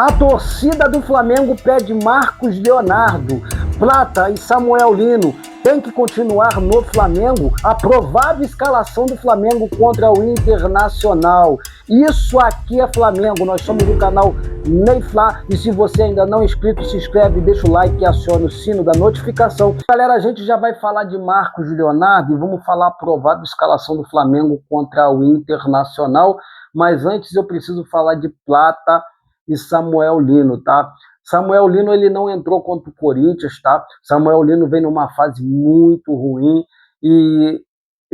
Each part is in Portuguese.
A torcida do Flamengo pede Marcos Leonardo. Plata e Samuel Lino têm que continuar no Flamengo. A provável escalação do Flamengo contra o Internacional. Isso aqui é Flamengo. Nós somos do canal Ney Fla. E se você ainda não é inscrito, se inscreve, deixa o like e aciona o sino da notificação. Galera, a gente já vai falar de Marcos Leonardo e vamos falar a provável escalação do Flamengo contra o Internacional. Mas antes eu preciso falar de Plata e Samuel Lino, tá? Samuel Lino, ele não entrou contra o Corinthians, tá? Samuel Lino vem numa fase muito ruim e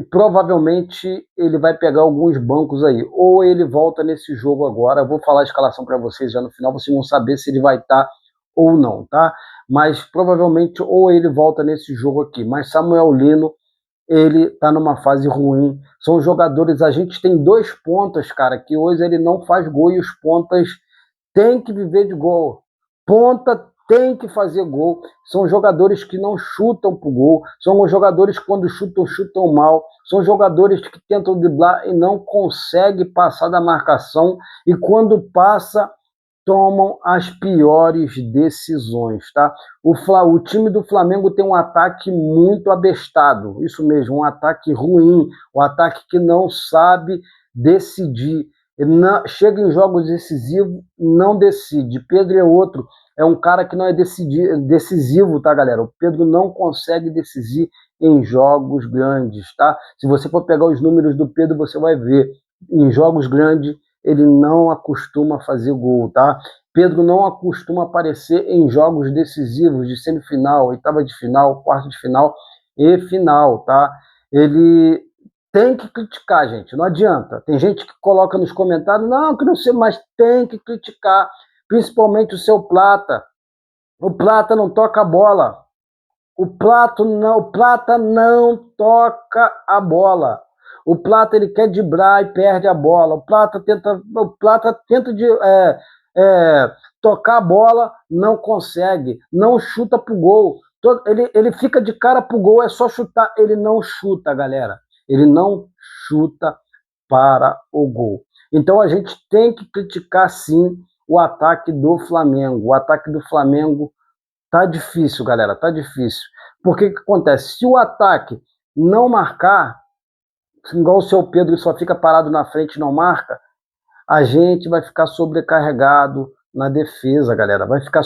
provavelmente ele vai pegar alguns bancos aí. Ou ele volta nesse jogo agora, eu vou falar a escalação para vocês já no final, vocês vão saber se ele vai estar ou não, tá? Mas provavelmente ou ele volta nesse jogo aqui. Mas Samuel Lino, ele tá numa fase ruim. São jogadores, a gente tem dois pontas, cara, que hoje ele não faz gol e os pontas tem que viver de gol. Ponta tem que fazer gol. São jogadores que não chutam pro gol. São jogadores que quando chutam, chutam mal. São jogadores que tentam driblar e não conseguem passar da marcação. E quando passa, tomam as piores decisões, tá? O time do Flamengo tem um ataque muito abestado. Isso mesmo, um ataque ruim. Um ataque que não sabe decidir. Chega em jogos decisivos, não decide. Pedro é outro, é um cara que não é decisivo, tá, galera? O Pedro não consegue decidir em jogos grandes, tá? Se você for pegar os números do Pedro, você vai ver, em jogos grandes, ele não acostuma fazer gol, tá? Pedro não acostuma aparecer em jogos decisivos, de semifinal, oitava de final, quarta de final e final, tá? Ele tem que criticar, gente, não adianta. Tem gente que coloca nos comentários, não, que não sei, mas tem que criticar, principalmente o seu Plata. O Plata não toca a bola. O Plata não toca a bola. O Plata, ele quer driblar e perde a bola. O Plata tenta tocar a bola, não consegue, não chuta pro gol. Ele fica de cara pro gol, é só chutar. Ele não chuta, galera. Ele não chuta para o gol. Então a gente tem que criticar sim o ataque do Flamengo. O ataque do Flamengo tá difícil, galera, tá difícil. Porque que acontece? Se o ataque não marcar, igual o seu Pedro só fica parado na frente e não marca, a gente vai ficar sobrecarregado na defesa, galera. Vai ficar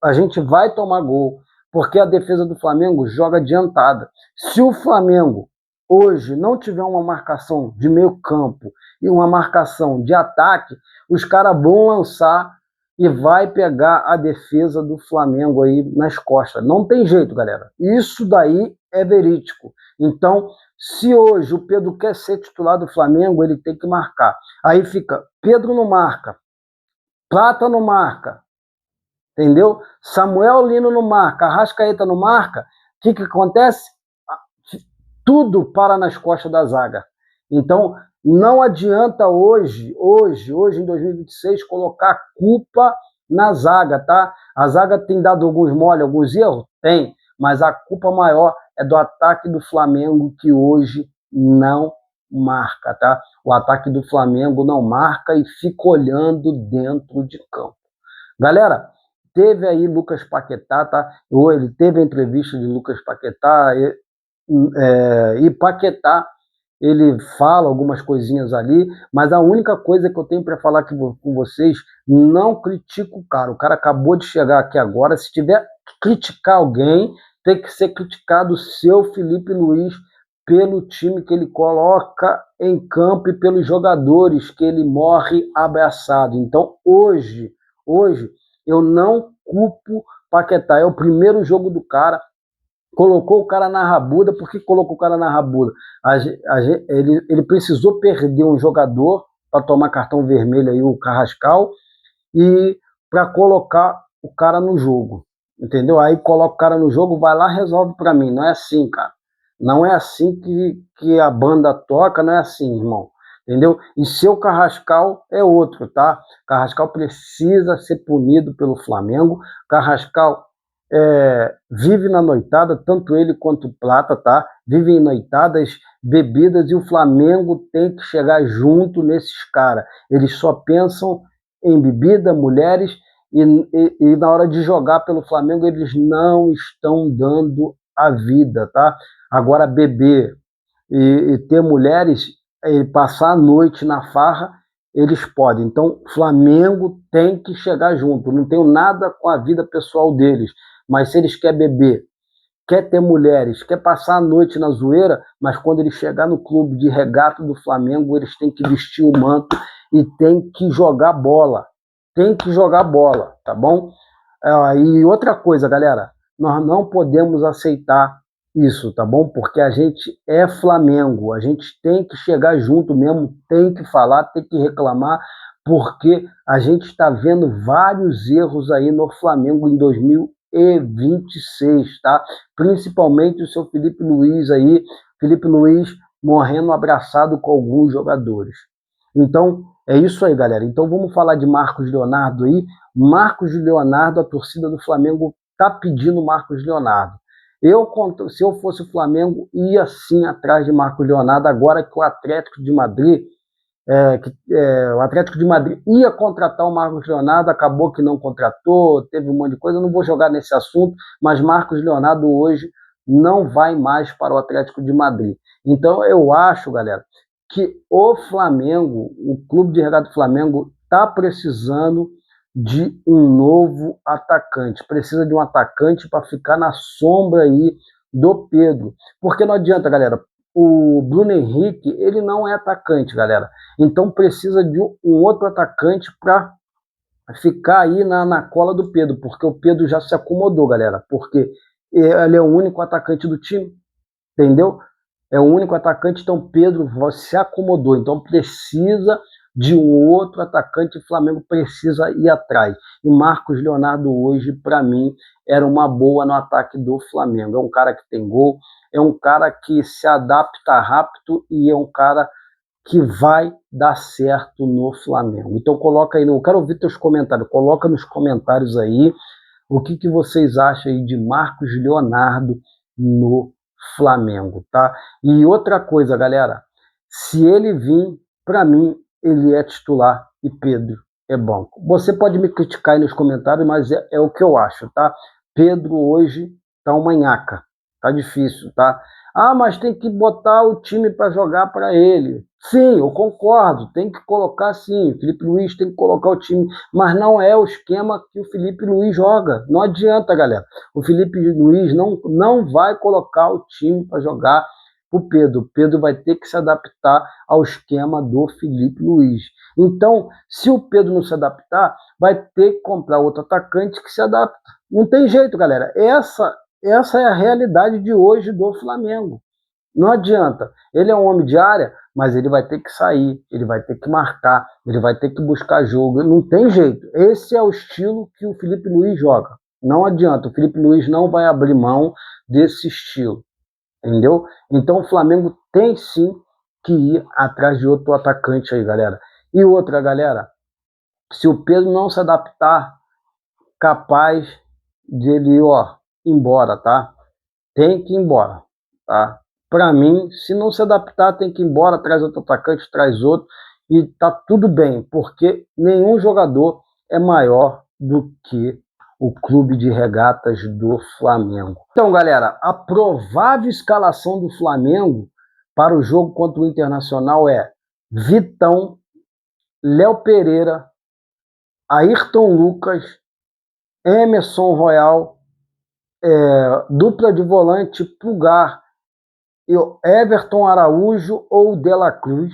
a gente vai tomar gol, porque a defesa do Flamengo joga adiantada. Se o Flamengo hoje não tiver uma marcação de meio campo e uma marcação de ataque, os caras vão lançar e vai pegar a defesa do Flamengo aí nas costas. Não tem jeito, galera. Isso daí é verídico. Então, se hoje o Pedro quer ser titular do Flamengo, ele tem que marcar. Aí fica, Pedro não marca, Plata não marca, entendeu? Samuel Lino não marca, Arrascaeta não marca. O que acontece? Tudo para nas costas da zaga. Então, não adianta hoje em 2026, colocar a culpa na zaga, tá? A zaga tem dado alguns mole, alguns erros? Tem, mas a culpa maior é do ataque do Flamengo, que hoje não marca, tá? O ataque do Flamengo não marca e fica olhando dentro de campo. Galera, teve aí Lucas Paquetá, tá? Ele teve a entrevista de Lucas Paquetá e Paquetá, ele fala algumas coisinhas ali, mas a única coisa que eu tenho para falar aqui com vocês, não critico o cara acabou de chegar aqui agora. Se tiver que criticar alguém, tem que ser criticado o seu Felipe Luiz pelo time que ele coloca em campo e pelos jogadores que ele morre abraçado. Então hoje eu não culpo Paquetá, é o primeiro jogo do cara, colocou o cara na rabuda. Por que colocou o cara na rabuda? Ele precisou perder um jogador para tomar cartão vermelho aí, o Carrascal, e para colocar o cara no jogo, entendeu? Aí coloca o cara no jogo, vai lá, resolve para mim. Não é assim, cara. Não é assim que a banda toca, não é assim, irmão. Entendeu? E seu Carrascal é outro, tá? Carrascal precisa ser punido pelo Flamengo. Carrascal vive na noitada, tanto ele quanto o Plata, tá? Vivem em noitadas, bebidas, e o Flamengo tem que chegar junto nesses caras. Eles só pensam em bebida, mulheres, e na hora de jogar pelo Flamengo eles não estão dando a vida, tá? Agora beber e ter mulheres, e passar a noite na farra, eles podem. Então, Flamengo tem que chegar junto. Não tenho nada com a vida pessoal deles, mas se eles querem beber, quer ter mulheres, quer passar a noite na zoeira, mas quando ele chegar no clube de regata do Flamengo, eles têm que vestir o manto e têm que jogar bola. Tem que jogar bola, tá bom? E outra coisa, galera, nós não podemos aceitar isso, tá bom? Porque a gente é Flamengo, a gente tem que chegar junto mesmo, tem que falar, tem que reclamar, porque a gente está vendo vários erros aí no Flamengo em 2026, tá? Principalmente o seu Felipe Luiz aí, Felipe Luiz morrendo abraçado com alguns jogadores. Então, é isso aí, galera. Então, vamos falar de Marcos Leonardo aí. Marcos Leonardo, a torcida do Flamengo tá pedindo Marcos Leonardo. Se eu fosse o Flamengo, ia sim atrás de Marcos Leonardo, agora que o Atlético de Madrid o Atlético de Madrid ia contratar o Marcos Leonardo, acabou que não contratou, teve um monte de coisa, eu não vou jogar nesse assunto, mas Marcos Leonardo hoje não vai mais para o Atlético de Madrid. Então eu acho, galera, que o Flamengo, o Clube de Regata do Flamengo, está precisando de um novo atacante, precisa de um atacante para ficar na sombra aí do Pedro, porque não adianta, galera, o Bruno Henrique, ele não é atacante, galera. Então precisa de um outro atacante para ficar aí na cola do Pedro, porque o Pedro já se acomodou, galera, porque ele é o único atacante do time, entendeu? É o único atacante, então Pedro se acomodou, então precisa de um outro atacante, o Flamengo precisa ir atrás. E Marcos Leonardo hoje, para mim, era uma boa no ataque do Flamengo. É um cara que tem gol, é um cara que se adapta rápido e é um cara que vai dar certo no Flamengo. Então coloca aí, eu quero ouvir teus comentários, coloca nos comentários aí o que vocês acham aí de Marcos Leonardo no Flamengo, tá? E outra coisa, galera, se ele vir, para mim, ele é titular e Pedro é banco. Você pode me criticar aí nos comentários, mas é o que eu acho, tá? Pedro hoje tá uma nhaca, tá difícil, tá? Ah, mas tem que botar o time para jogar para ele. Sim, eu concordo, tem que colocar sim, o Felipe Luiz tem que colocar o time, mas não é o esquema que o Felipe Luiz joga. Não adianta, galera. O Felipe Luiz não vai colocar o time para jogar o Pedro. O Pedro vai ter que se adaptar ao esquema do Felipe Luiz. Então, se o Pedro não se adaptar, vai ter que comprar outro atacante que se adapta. Não tem jeito, galera. Essa é a realidade de hoje do Flamengo. Não adianta. Ele é um homem de área, mas ele vai ter que sair, ele vai ter que marcar, ele vai ter que buscar jogo. Não tem jeito. Esse é o estilo que o Felipe Luiz joga. Não adianta. O Felipe Luiz não vai abrir mão desse estilo. Entendeu? Então o Flamengo tem sim que ir atrás de outro atacante aí, galera. E outra, galera, se o Pedro não se adaptar, capaz de ele, ó, ir embora, tá? Tem que ir embora, tá? Para mim, se não se adaptar, tem que ir embora, traz outro atacante, traz outro, e tá tudo bem, porque nenhum jogador é maior do que o Clube de Regatas do Flamengo. Então, galera, a provável escalação do Flamengo para o jogo contra o Internacional é Vitão, Léo Pereira, Ayrton Lucas, Emerson Royal, dupla de volante Pulgar e Everton Araújo ou De La Cruz.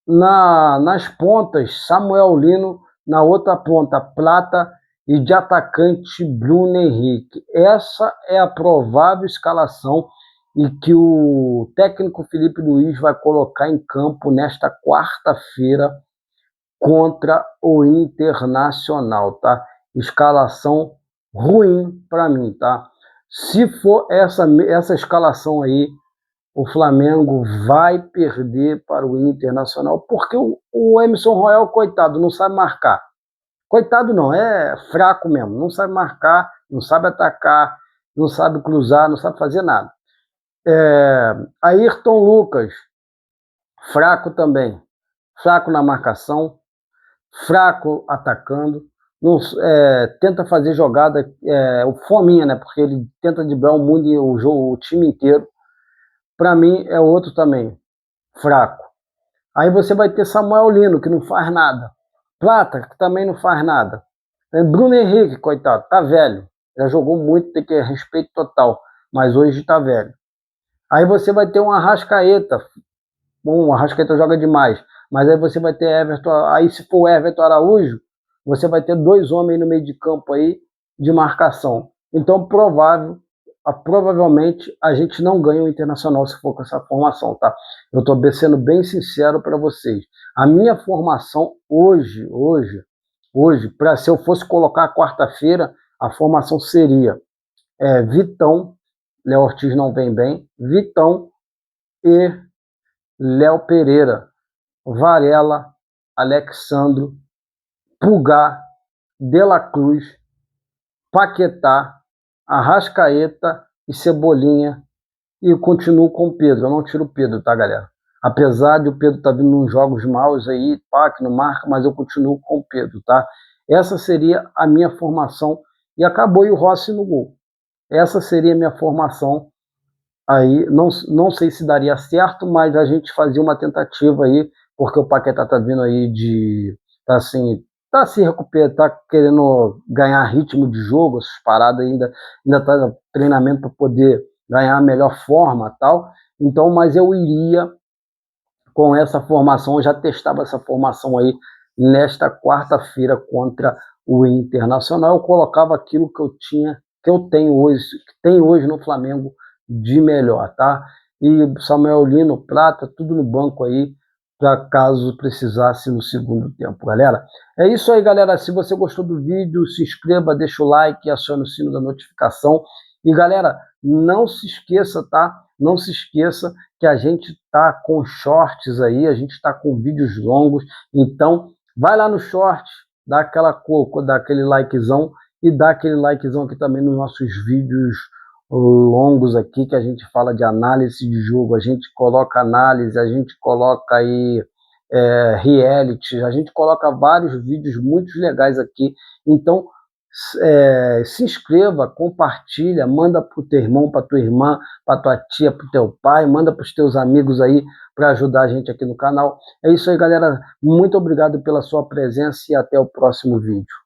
Nas pontas, Samuel Lino, na outra ponta, Plata, e de atacante Bruno Henrique. Essa é a provável escalação e que o técnico Felipe Luiz vai colocar em campo nesta quarta-feira contra o Internacional, tá? Escalação ruim para mim, tá? Se for essa escalação aí, o Flamengo vai perder para o Internacional, porque o Emerson Royal, coitado, não sabe marcar. Coitado não, é fraco mesmo, não sabe marcar, não sabe atacar, não sabe cruzar, não sabe fazer nada. Ayrton Lucas, fraco também, fraco na marcação. fraco atacando, não, tenta fazer jogada, o fominha, né? Porque ele tenta driblar o mundo, o jogo, o time inteiro. Para mim é outro também, fraco. Aí você vai ter Samuel Lino, que não faz nada. Plata, que também não faz nada. Bruno Henrique, coitado, tá velho. Já jogou muito, tem que ter respeito total. Mas hoje tá velho. Aí você vai ter um Arrascaeta. Bom, o Arrascaeta joga demais. Mas aí você vai ter Everton. Aí se for o Everton Araújo, você vai ter dois homens no meio de campo aí de marcação. Então, provavelmente a gente não ganha o Internacional se for com essa formação, tá? Eu estou sendo bem sincero para vocês. A minha formação hoje, para se eu fosse colocar quarta-feira, a formação seria Vitão, Léo Ortiz não vem bem, Vitão e Léo Pereira, Varela, Alexandro, Pulgar, De La Cruz, Paquetá, Arrascaeta e Cebolinha, e eu continuo com o Pedro. Eu não tiro o Pedro, tá, galera? Apesar de o Pedro estar vindo nos jogos maus aí, pá, que não marca, mas eu continuo com o Pedro, tá? Essa seria a minha formação, e acabou, e o Rossi no gol. Essa seria a minha formação aí. Não sei se daria certo, mas a gente fazia uma tentativa aí, porque o Paquetá tá vindo aí tá se recuperando, tá querendo ganhar ritmo de jogo, essas paradas ainda tá no treinamento para poder ganhar a melhor forma, tal. Então, mas eu iria com essa formação, eu já testava essa formação aí nesta quarta-feira contra o Internacional. Eu colocava aquilo que eu tinha, que eu tenho hoje, que tem hoje no Flamengo de melhor, tá? E Samuel Lino, Plata, tudo no banco aí, para caso precisasse no segundo tempo, galera. É isso aí, galera. Se você gostou do vídeo, se inscreva, deixa o like, acione o sino da notificação. E, galera, não se esqueça, tá? Não se esqueça que a gente tá com shorts aí, a gente tá com vídeos longos. Então, vai lá no short, dá aquele likezão e dá aquele likezão aqui também nos nossos vídeos longos aqui, que a gente fala de análise de jogo, a gente coloca análise, a gente coloca aí reality, a gente coloca vários vídeos muito legais aqui. Então, se inscreva, compartilha, manda para o teu irmão, para tua irmã, para tua tia, para o teu pai, manda para os teus amigos aí para ajudar a gente aqui no canal. É isso aí, galera. Muito obrigado pela sua presença e até o próximo vídeo.